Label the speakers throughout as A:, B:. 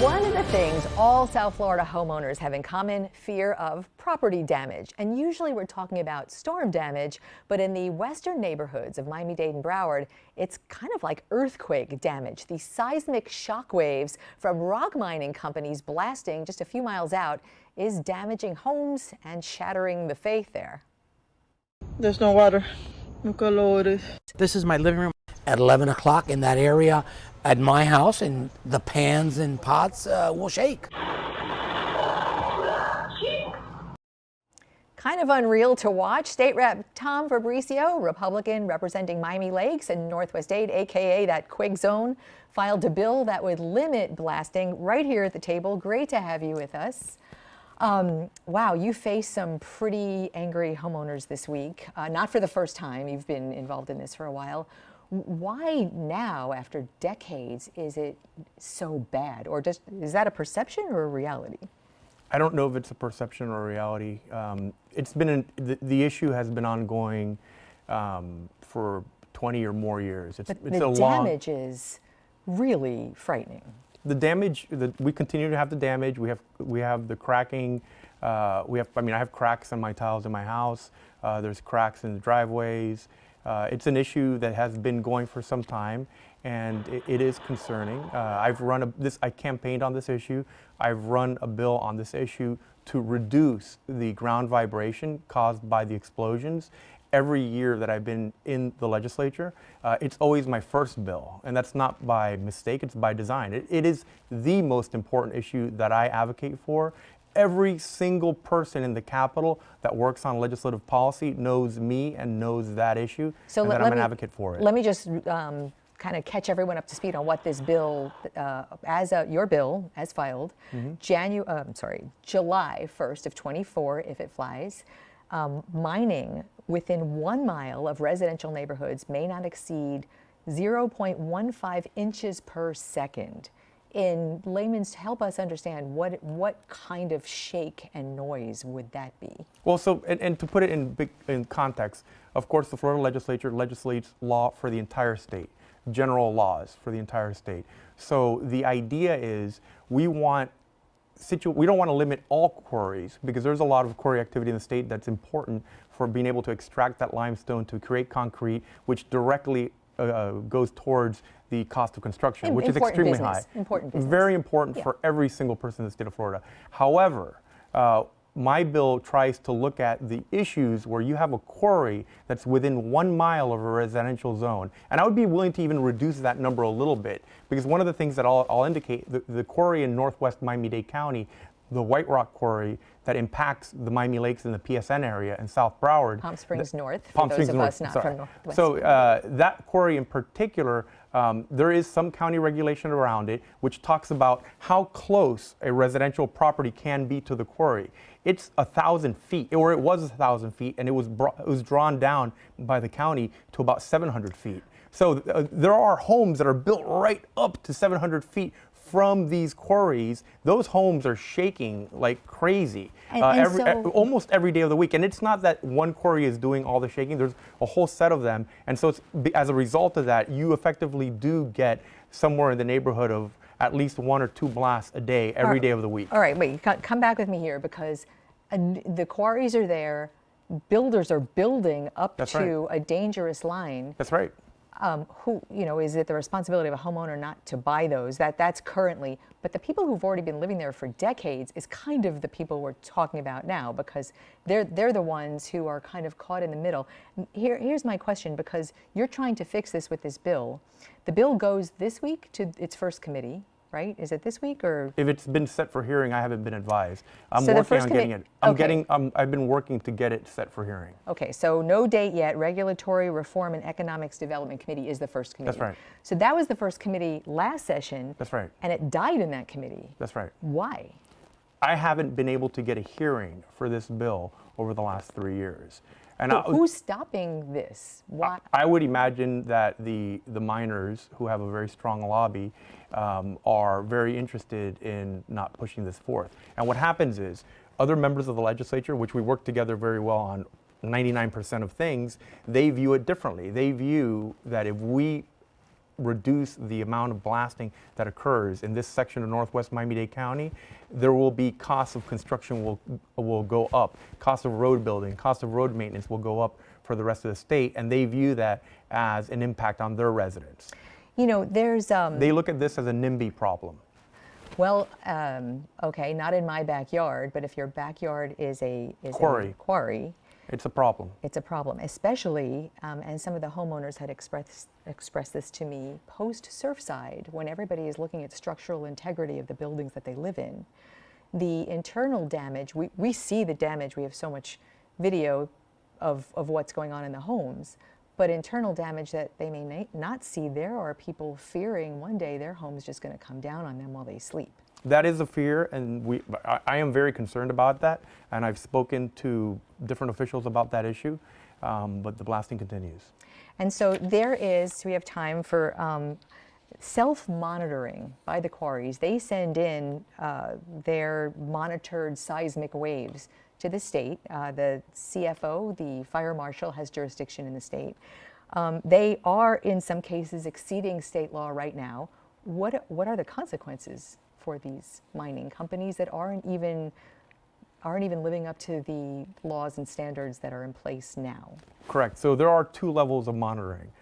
A: One of the things all South Florida homeowners have in common, fear of property damage. And usually we're talking about storm damage, but in the western neighborhoods of Miami-Dade and Broward, it's kind of like earthquake damage. The seismic shock waves from rock mining companies blasting just a few miles out is damaging homes and shattering the faith there.
B: There's no water. No colores.
C: This is my living room. At 11 o'clock in that area at my house, and the pans and pots will shake.
A: Kind of unreal to watch. State Rep Tom Fabricio, Republican representing Miami Lakes and Northwest Dade, aka that quake zone, filed a bill that would limit blasting right here at the table. Great to have you with us. Wow, you faced some pretty angry homeowners this week. Not for the first time. You've been involved in this for a while. Why now, after decades, is it so bad? Or is that a perception or a reality?
D: I don't know if it's a perception or a reality. It's been the issue has been ongoing for 20 or more years.
A: But the damage is really frightening.
D: The damage, we continue to have the damage. We have the cracking. I have cracks on my tiles in my house. There's cracks in the driveways. It's an issue that has been going for some time, and it is concerning. I campaigned on this issue. I've run a bill on this issue to reduce the ground vibration caused by the explosions. Every year that I've been in the legislature, it's always my first bill, and that's not by mistake, it's by design. It is the most important issue that I advocate for. Every single person in the Capitol that works on legislative policy knows me and knows that issue, and that I'm an advocate for it.
A: Let me just kind of catch everyone up to speed on what this bill, your bill, as filed, July 1st of 24, if it flies, mining within 1 mile of residential neighborhoods may not exceed 0.15 inches per second. In layman's, help us understand what kind of shake and noise would that be?
D: Well, so and to put it in context, of course, the Florida legislature legislates law for the entire state, general laws for the entire state. So the idea is we don't want to limit all quarries, because there's a lot of quarry activity in the state that's important for being able to extract that limestone to create concrete, which directly goes towards the cost of construction, which is extremely high.
A: Important business.
D: Very important for every single person in the state of Florida. However, my bill tries to look at the issues where you have a quarry that's within 1 mile of a residential zone. And I would be willing to even reduce that number a little bit, because one of the things that I'll indicate, the quarry in northwest Miami-Dade County, the White Rock Quarry that impacts the Miami Lakes in the PSN area and South Broward.
A: Palm Springs North,
D: Palm
A: for
D: Springs
A: those of
D: North,
A: us not
D: sorry.
A: from Northwest.
D: So that quarry in particular, there is some county regulation around it, which talks about how close a residential property can be to the quarry. It's 1,000 feet, or it was 1,000 feet, and it was drawn down by the county to about 700 feet. So there are homes that are built right up to 700 feet from these quarries. Those homes are shaking like crazy almost every day of the week. And it's not that one quarry is doing all the shaking. There's a whole set of them. And so as a result of that, you effectively do get somewhere in the neighborhood of at least 1 or 2 blasts a day every day of the week.
A: All right, wait, come back with me here, because the quarries are there. Builders are building up to a dangerous line.
D: That's right.
A: Is it the responsibility of a homeowner not to buy those? That's currently, but the people who've already been living there for decades is kind of the people we're talking about now, because they're the ones who are kind of caught in the middle. Here's my question, because you're trying to fix this with this bill. The bill goes this week to its first committee, right? Is it this week, or?
D: If it's been set for hearing, I haven't been advised. I'm working on getting it. I've been working to get it set for hearing.
A: Okay, so no date yet. Regulatory Reform and Economics Development Committee is the first committee.
D: That's right.
A: So that was the first committee last session. That's
D: right.
A: And it died in that committee.
D: That's right.
A: Why?
D: I haven't been able to get a hearing for this bill over the last 3 years. And
A: who's stopping this? Why?
D: I would imagine that the miners, who have a very strong lobby, are very interested in not pushing this forth. And what happens is other members of the legislature, which we work together very well on 99% of things, they view it differently. They view that if we reduce the amount of blasting that occurs in this section of northwest Miami-Dade County, there will be costs of construction will go up. Cost of road building, cost of road maintenance will go up for the rest of the state, and they view that as an impact on their residents.
A: You know, there's
D: They look at this as a NIMBY problem.
A: well, okay, not in my backyard, but if your backyard is a quarry,
D: It's a problem.
A: it's a problem, especially, and some of the homeowners had expressed this to me post-Surfside, when everybody is looking at structural integrity of the buildings that they live in. The internal damage, we see the damage, we have so much video of what's going on in the homes, but internal damage that they may not see, there are people fearing one day their home's just going to come down on them while they sleep.
D: That is a fear, and I am very concerned about that, and I've spoken to different officials about that issue, but the blasting continues.
A: And so we have time for self-monitoring by the quarries. They send in their monitored seismic waves to the state. The CFO, the fire marshal, has jurisdiction in the state. They are, in some cases, exceeding state law right now. What are the consequences for these mining companies that aren't even living up to the laws and standards that are in place now?
D: Correct. So there are two levels of monitoring.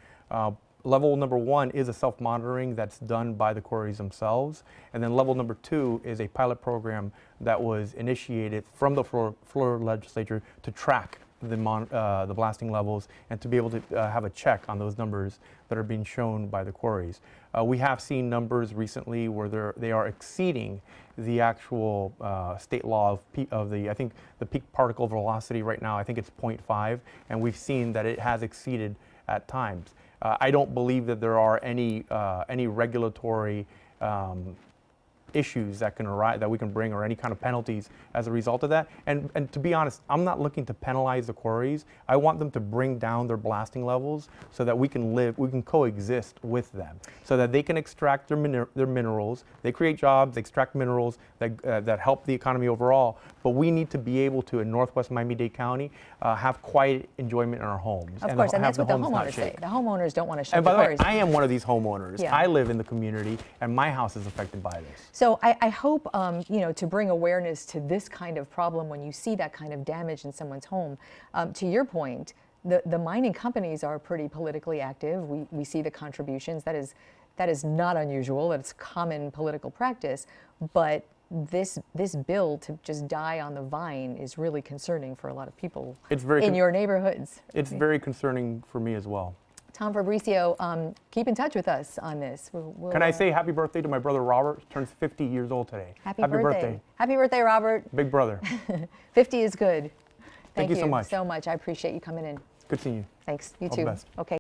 D: Level number one is a self-monitoring that's done by the quarries themselves. And then level number two is a pilot program that was initiated from the Florida legislature to track the blasting levels and to be able to have a check on those numbers that are being shown by the quarries. We have seen numbers recently where they are exceeding the actual state law I think the peak particle velocity right now, I think it's 0.5, and we've seen that it has exceeded at times. I don't believe that there are any regulatory issues that can arise, that we can bring, or any kind of penalties as a result of that. And to be honest, I'm not looking to penalize the quarries. I want them to bring down their blasting levels so that we can coexist with them, so that they can extract their minerals. They create jobs, they extract minerals that help the economy overall. But we need to be able to, in northwest Miami-Dade County, have quiet enjoyment in our homes.
A: Of course, and that's what the homeowners say. The homeowners don't want to shut
D: and
A: the
D: by the way,
A: quarries.
D: I am one of these homeowners.
A: Yeah.
D: I live in the community, and my house is affected by this.
A: So I hope, to bring awareness to this kind of problem when you see that kind of damage in someone's home. To your point, the mining companies are pretty politically active. We see the contributions. That is not unusual. That's common political practice. But this bill to just die on the vine is really concerning for a lot of people in your neighborhoods.
D: It's very concerning for me as well.
A: Tom Fabricio, keep in touch with us on this.
D: Can I say happy birthday to my brother Robert? He turns 50 years old today.
A: Happy birthday. Happy birthday, Robert.
D: Big brother.
A: 50 is good.
D: Thank you so much.
A: I appreciate you coming in.
D: Good seeing you.
A: Thanks. You
D: All
A: too.
D: the best.
A: Okay.